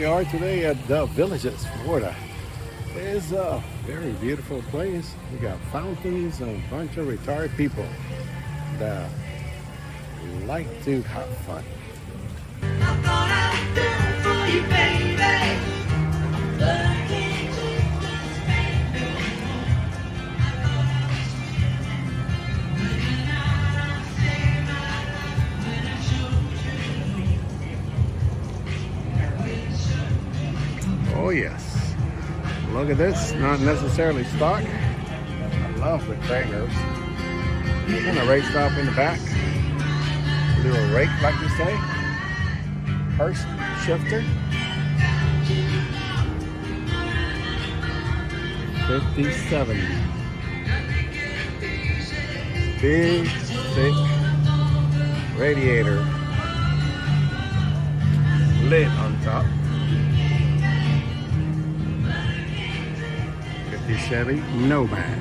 We are today at the Villages, Florida. It's a very beautiful place. We got fountains and a bunch of retired people that like to have fun. Oh yes, look at this, not necessarily stock. I love the trailers. And a rake stop in the back. A little rake, like you say. Hurst shifter. 57. Big, thick radiator. Lid on top. Chevy Nomad.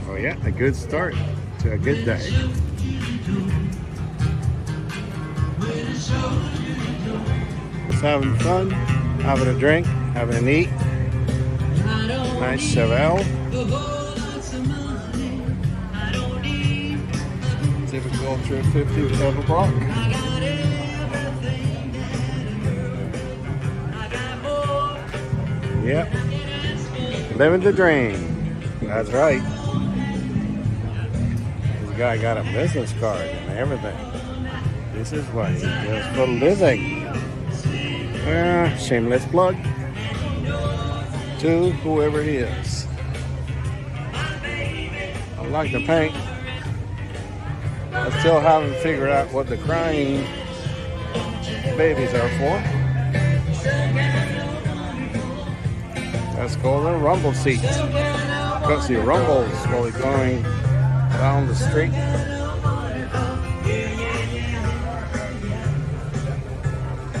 Oh yeah, a good start to a good day. Just having fun, having a drink, having a eat. Nice Chevelle. Typical 350 with Everbrock. Yep, living the dream. That's right. This guy got a business card and everything. This is what he does for a living. Shameless plug to whoever he is. I like the paint. I still haven't figured out what the crying babies are for. That's called a rumble seat. Because the rumbles while you're going down the street.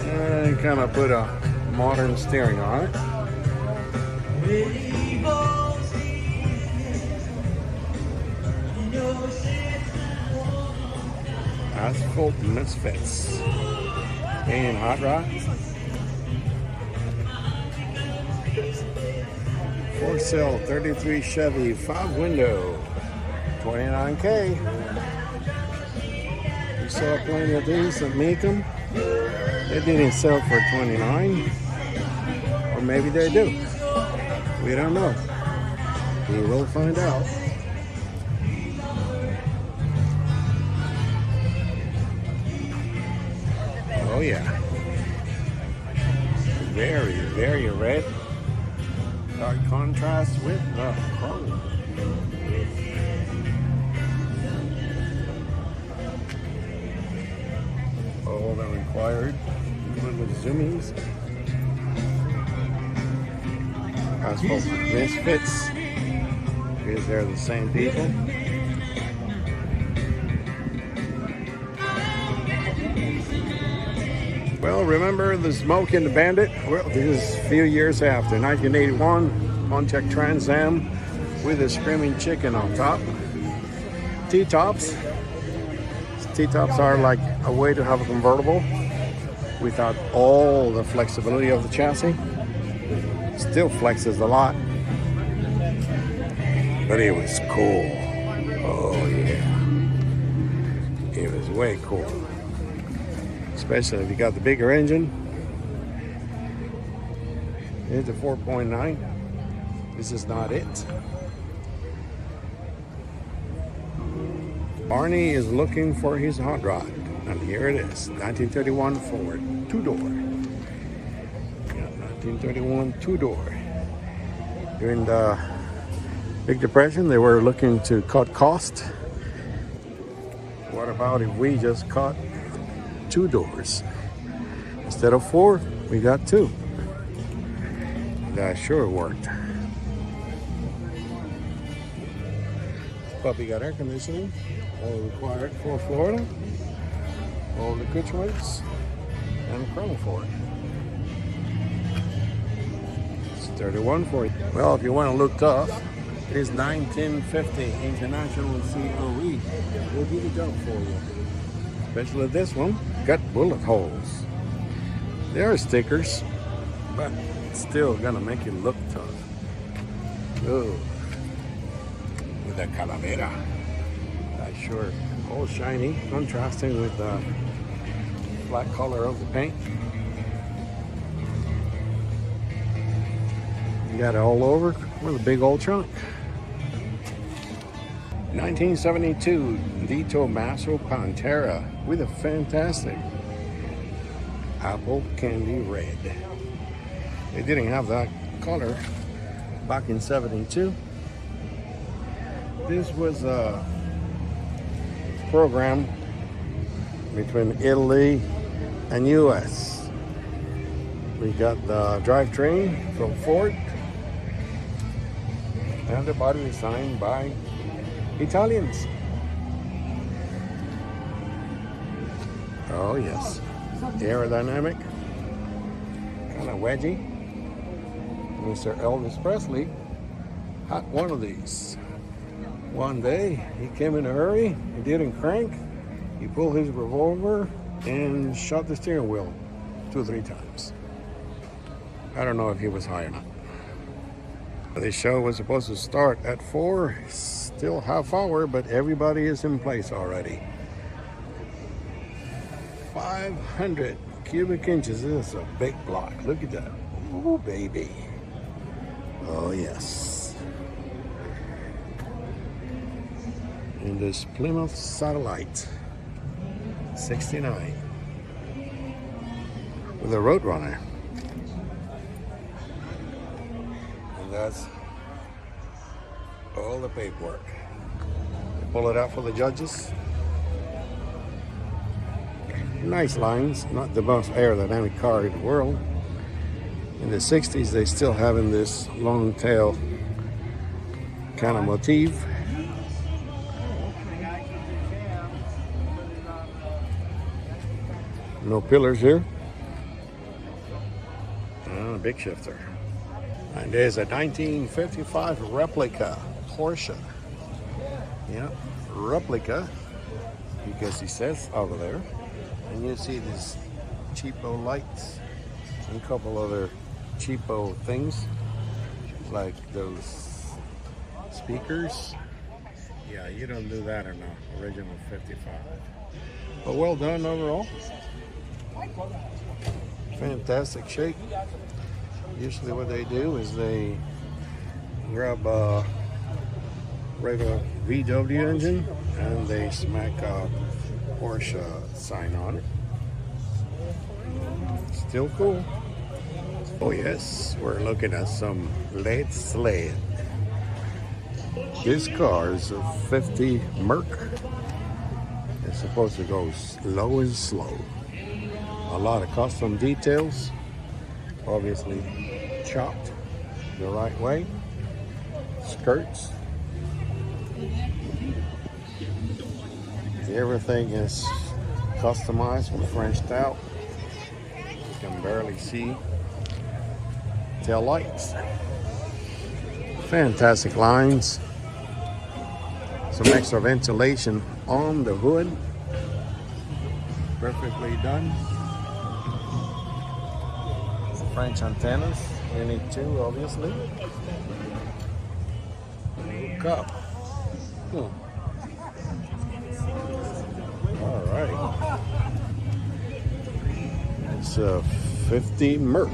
And kind of put a modern steering on it. Asphalt Misfits. And hot rods. For sale, 33 Chevy, 5-window, $29K. You saw plenty of these at Mecum. They didn't sell for $29, or maybe they do. We don't know. We will find out. Oh yeah, very, very red. Dark contrast with the chrome. All the required little zoomies. Asphalt Misfits. Because they're the same people. Well, remember the Smoke and the Bandit? Well, this is a few years after, 1981, Pontiac Trans Am with a screaming chicken on top. T-tops. T-tops are like a way to have a convertible without all the flexibility of the chassis. Still flexes a lot, but it was cool. Oh yeah, it was way cool. Especially if you got the bigger engine. It's a 4.9. This is not it. Barney is looking for his hot rod. And here it is. 1931 Ford 2-door. Yeah, 1931 2-door. During the Big Depression, they were looking to cut cost. What about if we just cut 2 doors? Instead of 4, we got 2. That sure worked. This puppy got air conditioning, all required for Florida, all the accoutrements, and chrome for it. It's 31 for you. Well, if you want to look tough, It is 1950 International COE. We'll do the job for you. Especially this one, got bullet holes. There are stickers, but it's still gonna make it look tough. Oh, with the calavera. That's sure all shiny, contrasting with the black color of the paint. You got it all over with a big old trunk. 1972 De Tomaso Pantera with a fantastic apple candy red. They didn't have that color back in 72. This was a program between Italy and US. We got the drivetrain from Ford and the body designed by Italians. Oh yes, aerodynamic, kind of wedgy. Mr. Elvis Presley had one of these. One day he came in a hurry, he didn't crank, he pulled his revolver and shot the steering wheel 2 or 3 times. I don't know if he was high or not. The show was supposed to start at 4, still half hour, but everybody is in place already. 500 cubic inches. This is a big block. Look at that. Oh, baby. Oh, yes. And this Plymouth Satellite 69 with a Roadrunner. And that's all the paperwork. Pull it out for the judges. Nice lines, not the most aerodynamic car in the world. In the 60s, they still having this long tail kind of motif. No pillars here. A big shifter. And there's a 1955 replica Porsche. Yeah, replica, because he says over there. And you see these cheapo lights and a couple other cheapo things, like those speakers. Yeah, you don't do that in the original 55. But well done overall. Fantastic shape. Usually what they do is they grab a regular VW engine and they smack a Porsche sign on it. Still cool. Oh yes, we're looking at some lead sled. This car is a 50 Merc. It's supposed to go slow and slow. A lot of custom details, obviously chopped the right way. Skirts. Everything is customized and Frenched out. You can barely see tail lights. Fantastic lines. Some extra ventilation on the hood. Perfectly done. French antennas. You need 2, obviously. Cup. All right. It's a 50 Merc.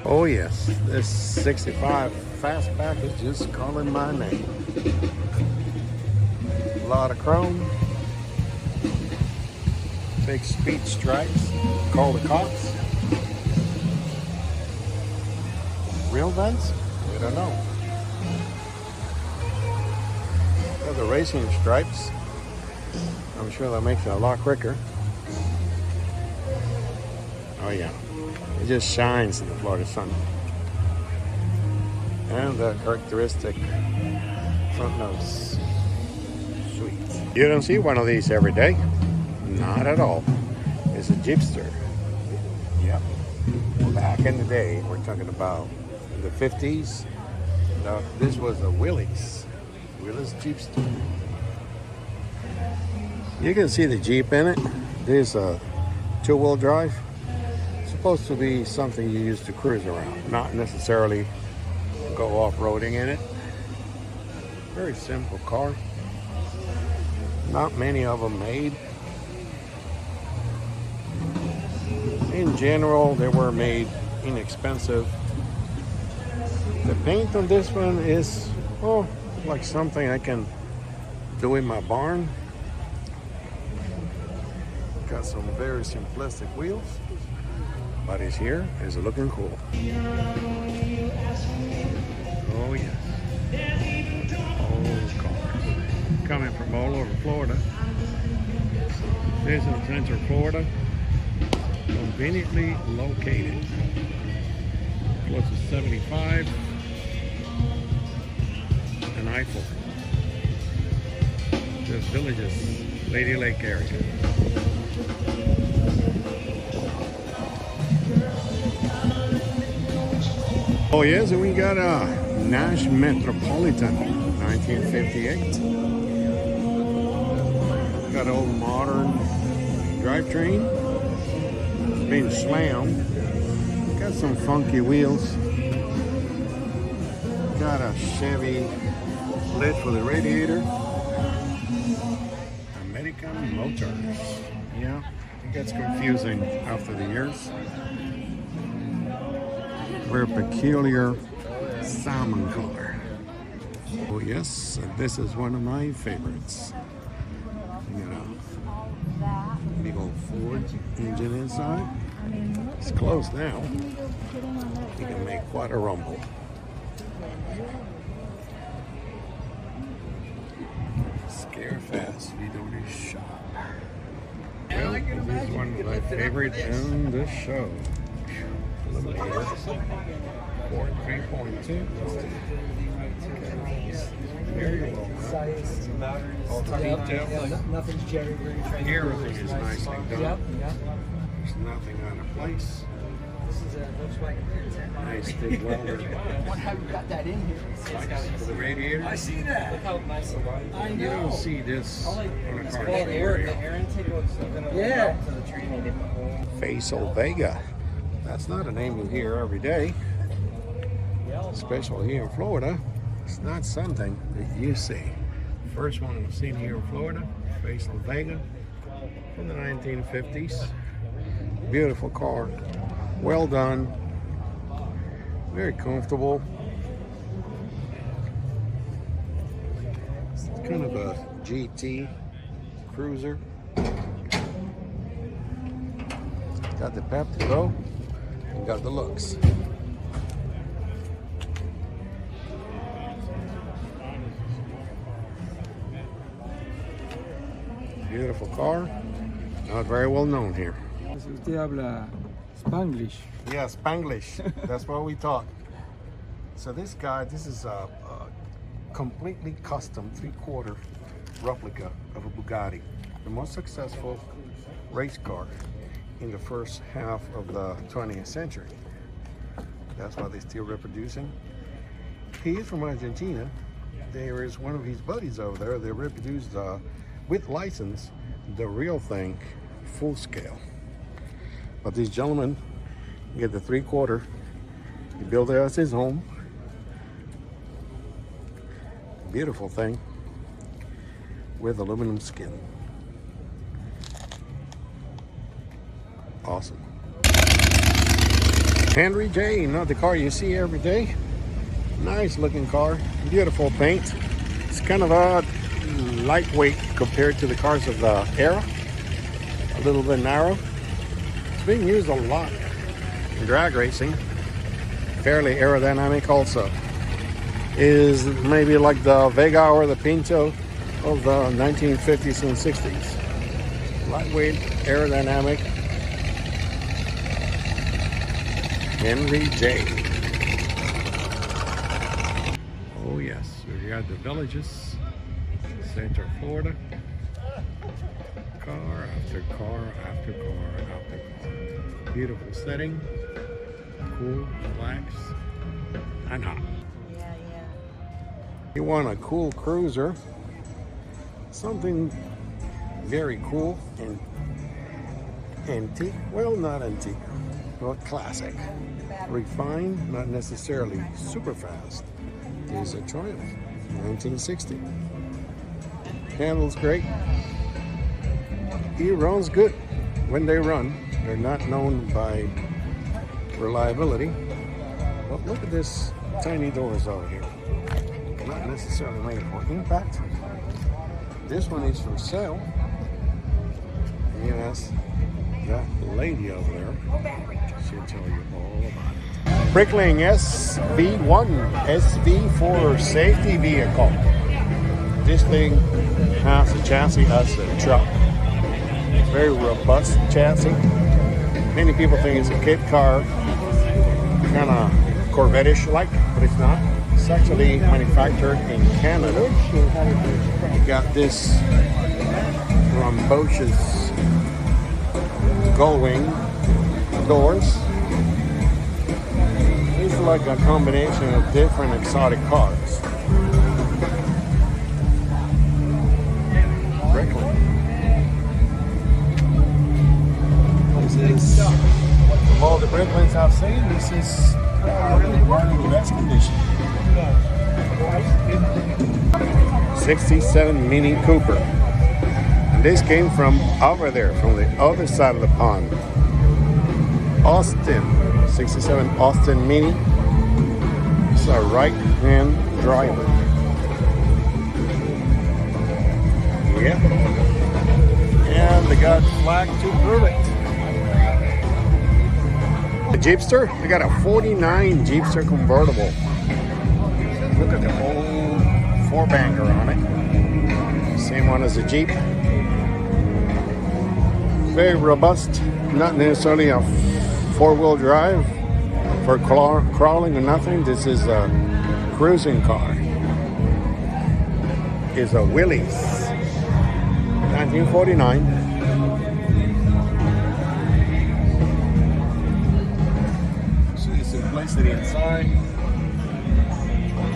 Oh yes, this 65 fastback is just calling my name. A lot of chrome. Big speed stripes. Call the cops. Real vents? We don't know. Got the racing stripes. I'm sure that makes it a lot quicker. Oh yeah, it just shines in the Florida sun. And the characteristic front nose. Sweet. You don't see one of these every day. Not at all. It's a Jeepster. Yep. Back in the day, we're talking about the 50s, Now, this was a Willys Jeep store. You can see the Jeep in it. There's a two-wheel drive. It's supposed to be something you use to cruise around, not necessarily go off-roading in it. Very simple car. Not many of them made. In general, they were made inexpensive. The paint on this one is, oh, like something I can do in my barn. Got some very simplistic wheels, but it's here. It's looking cool. Oh yes. Old cars coming from all over Florida. This is Central Florida, conveniently located close to 75 and I-4. This Villages, Lady Lake area. Oh yes, and we got a Nash Metropolitan, 1958. Got an old modern drivetrain. It's been slammed. Got some funky wheels. Got a Chevy lid for the radiator. American Motors. Yeah, it gets confusing after the years. Very peculiar salmon color. Oh yes, this is one of my favorites. You know, big old Ford engine inside. It's closed now. You can make quite a rumble. Scare fast, you don't shop. Well, this is one of my favorites in the show. Eliminator. Ford 3.2. Very well. All detail. Nothing's jerry rigged. Everything is nicely done. There's nothing out of place. This is a Volkswagen. Nice big welder. What have you got that in here? For the radiator. I see that. Look how nice it was. I know. You don't see this on a car. The air intake was yeah. To the train. Faisal Vega. That's not a name you hear every day, especially here in Florida. It's not something that you see. First one we've seen here in Florida, Faisal Vega from the 1950s. Beautiful car, well done, very comfortable. It's kind of a GT cruiser. Got the pep to go. Got the looks. Beautiful car. Not very well known here. Usted habla Spanglish. Yeah, Spanglish. That's what we talk. So this guy, this is a completely custom 3/4 replica of a Bugatti, the most successful race car in the first half of the 20th century. That's why they're still reproducing. He is from Argentina. There is one of his buddies over there. They reproduced with license the real thing, full scale. But this gentleman get the 3/4. He built it as his home. Beautiful thing with aluminum skin. Awesome. Henry J, not the car you see every day. Nice looking car, beautiful paint. It's kind of lightweight compared to the cars of the era. A little bit narrow. It's being used a lot in drag racing. Fairly aerodynamic also. Is maybe like the Vega or the Pinto of the 1950s and 60s. Lightweight, aerodynamic. Henry J. Oh yes, we got the Villages, Central Florida. Car after car after car after car. Beautiful setting, cool, relaxed, and hot. Yeah, yeah. You want a cool cruiser, something very cool and antique. Well, not antique, but classic. Refined, not necessarily super fast. Is a Triumph, 1960. Handles great. He runs good when they run. They're not known by reliability. But look at this tiny doors out here. Not necessarily made for impact. This one is for sale. Yes, that lady over there, she'll tell you all about it. Brickling SV1, SV for safety vehicle. This thing has a chassis as a truck. Very robust chassis. Many people think it's a kit car, kind of Corvette-ish like, but it's not. It's actually manufactured in Canada. You got this from Bosch's Gullwing doors. It's like a combination of different exotic cars. Bricklin. This is, of all the Bricklins I've seen, this is really in the best condition. 67 Mini Cooper. And this came from over there, from the other side of the pond. Austin, 67 Austin Mini. It's a right-hand driver. Yeah. And they got flag to prove it. The Jeepster, they got a 49 Jeepster convertible. Look at the whole four-banger on it. Same one as the Jeep. Very robust, not necessarily a four-wheel drive for crawling or nothing. This is a cruising car. It's a Willys, 1949. Simplicity inside.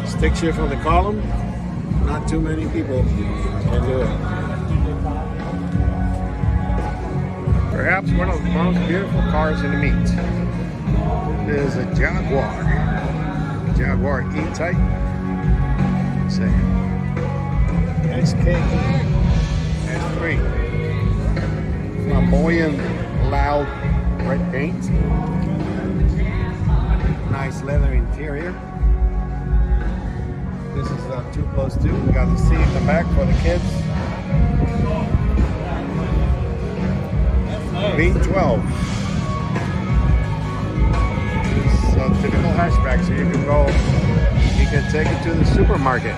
Stick shift on the column. Not too many people can do it. Perhaps one of the most beautiful cars in the meet is a Jaguar. Jaguar E-Type. Say SK S3. Flamboyant, loud red paint. Nice leather interior. This is 2+2. We got the seat in the back for the kids. V12. It's a typical hatchback, so you can take it to the supermarket.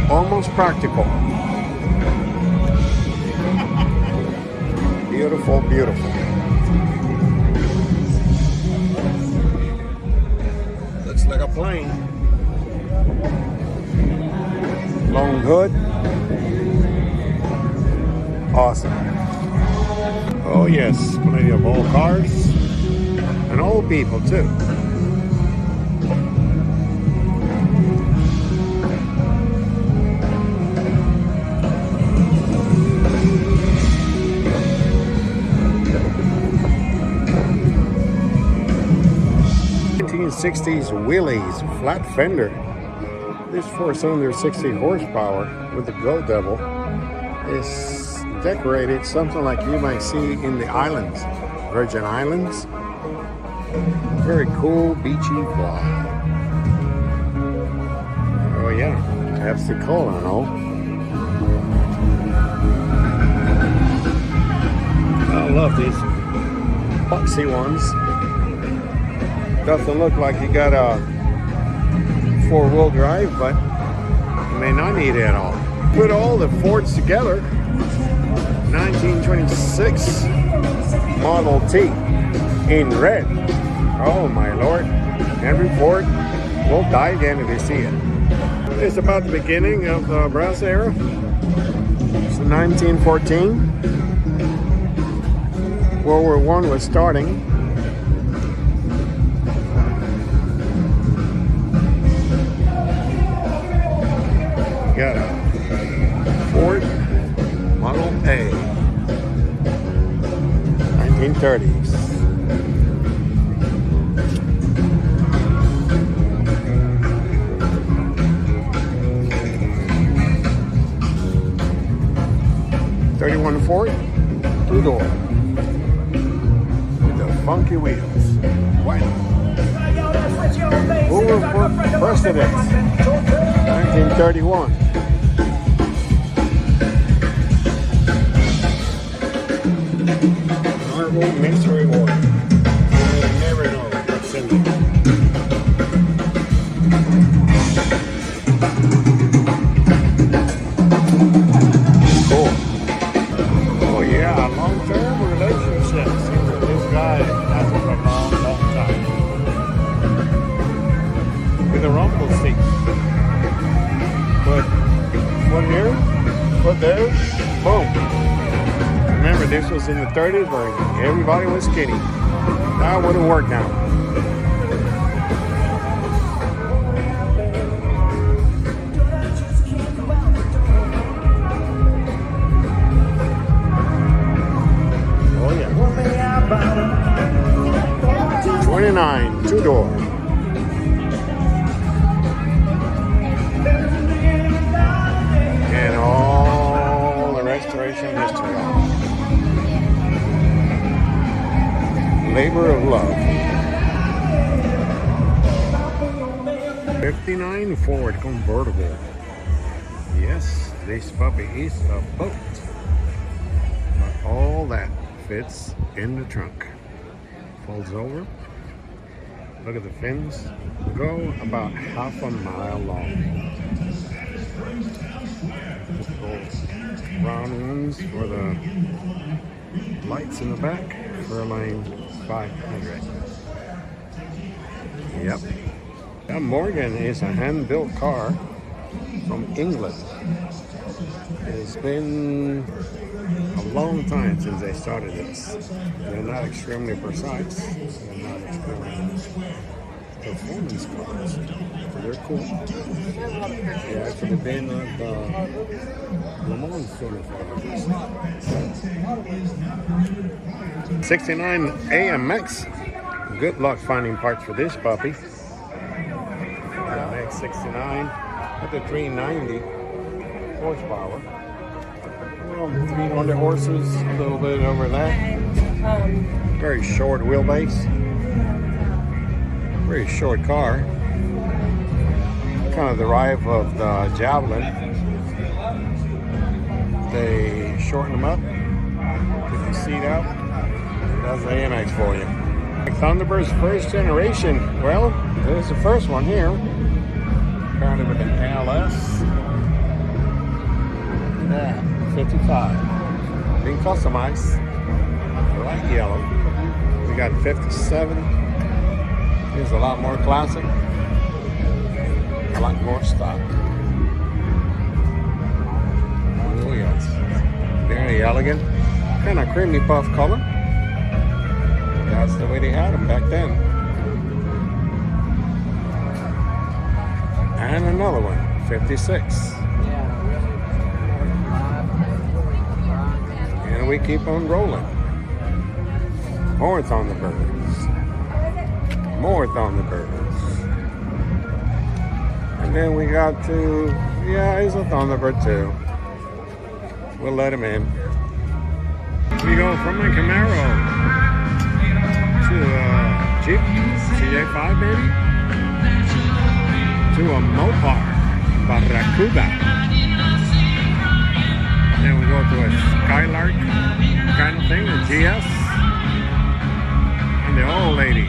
Almost practical. Beautiful, beautiful. Looks like a plane. Long hood. Awesome. Oh yes, plenty of old cars and old people too. '60s Willys flat fender. This 4-cylinder 60 horsepower with the Go Devil is decorated something like you might see in the islands, Virgin Islands. Very cool, beachy vibe. Oh yeah, Pepsi-Cola and all. I love these boxy ones. Doesn't look like you got a four-wheel drive, but you may not need it at all. Put all the Fords together. 1926 Model T in red. Oh my lord. Henry Ford will die again if you see it. It's about the beginning of the brass era. So 1914. World War I was starting. got a Ford Model A, 1930s. '31 Ford, 2-door, with the funky wheels. Wow. Who was for president? 1931. Marvel Mystery War. You never know what's in there. Cool. Oh yeah, long-term relationships. This guy has it for a long, long time. With a rumble seat. Put here, put there, boom. Remember, this was in the 30s where everybody was skinny. That wouldn't work now. Oh yeah. 29, 2-door. And all the restoration history. Labor of love. 59 Ford convertible. Yes, this puppy is a boat. But all that fits in the trunk. Folds over. Look at the fins. Go about half a mile long. Round ones for the lights in the back. Fairlane 500. Yep. That Morgan is a hand-built car from England. It's been a long time since they started this. They're not extremely precise. They're not extremely performance cars. They're cool. They actually been at the Le Mans certified. 69 AMX. Good luck finding parts for this puppy. AMX 69 with the 390 horsepower. Well, 300 horses, a little bit over that. Very short wheelbase. Very short car. Kind of the rival of the Javelin. They shorten them up, get the seat out. That's the AMX for you. Thunderbird's first generation. Well, there's the first one here. Apparently with an ALS. Yeah, 55. Being customized. Light yellow. We got 57. It's a lot more classic. A lot more stock. Oh yes. Very elegant. Kind of creamy puff color. That's the way they had them back then. And another one, 56. And we keep on rolling. More Thunderbirds. More Thunderbirds. And then we got to, yeah, he's a Thunderbird too. We'll let him in. We go from a Camaro to a Jeep CJ5 maybe, to a Mopar Barracuda. Then we go to a Skylark kind of thing, a GS, and the old lady.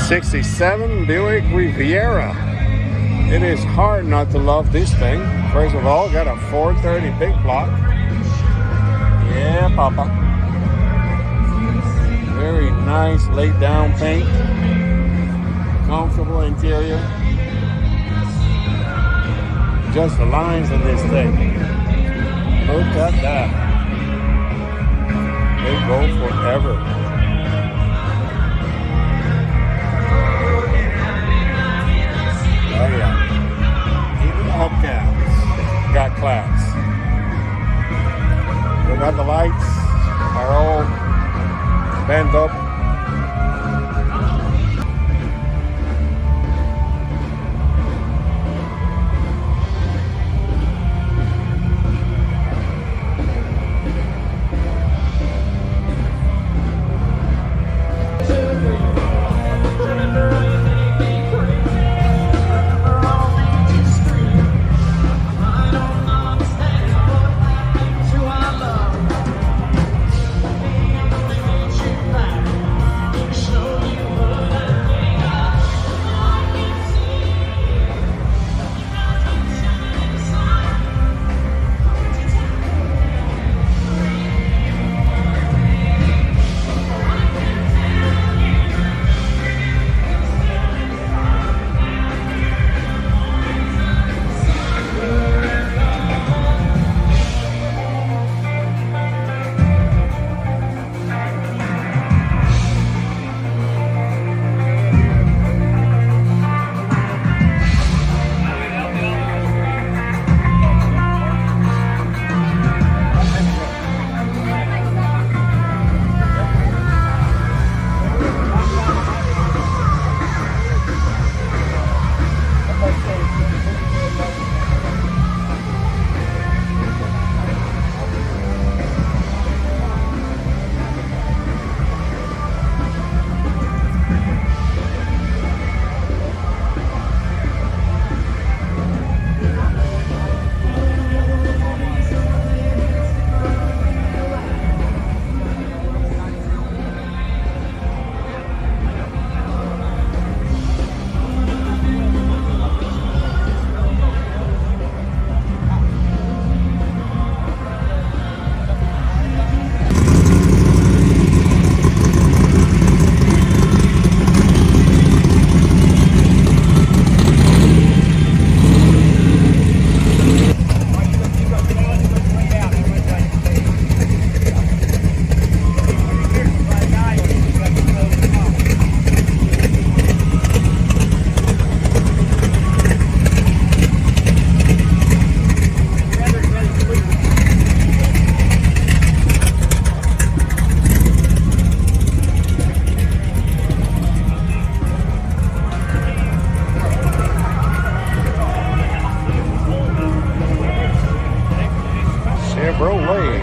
67 Buick Riviera. It is hard not to love this thing. First of all, got a 430 big block. Yeah, Papa. Very nice laid down paint. Comfortable interior. Just the lines of this thing. Look at that. They go forever. Oh yeah. Even the hubcaps. got class. We got the lights are all bent up. Chevrolet.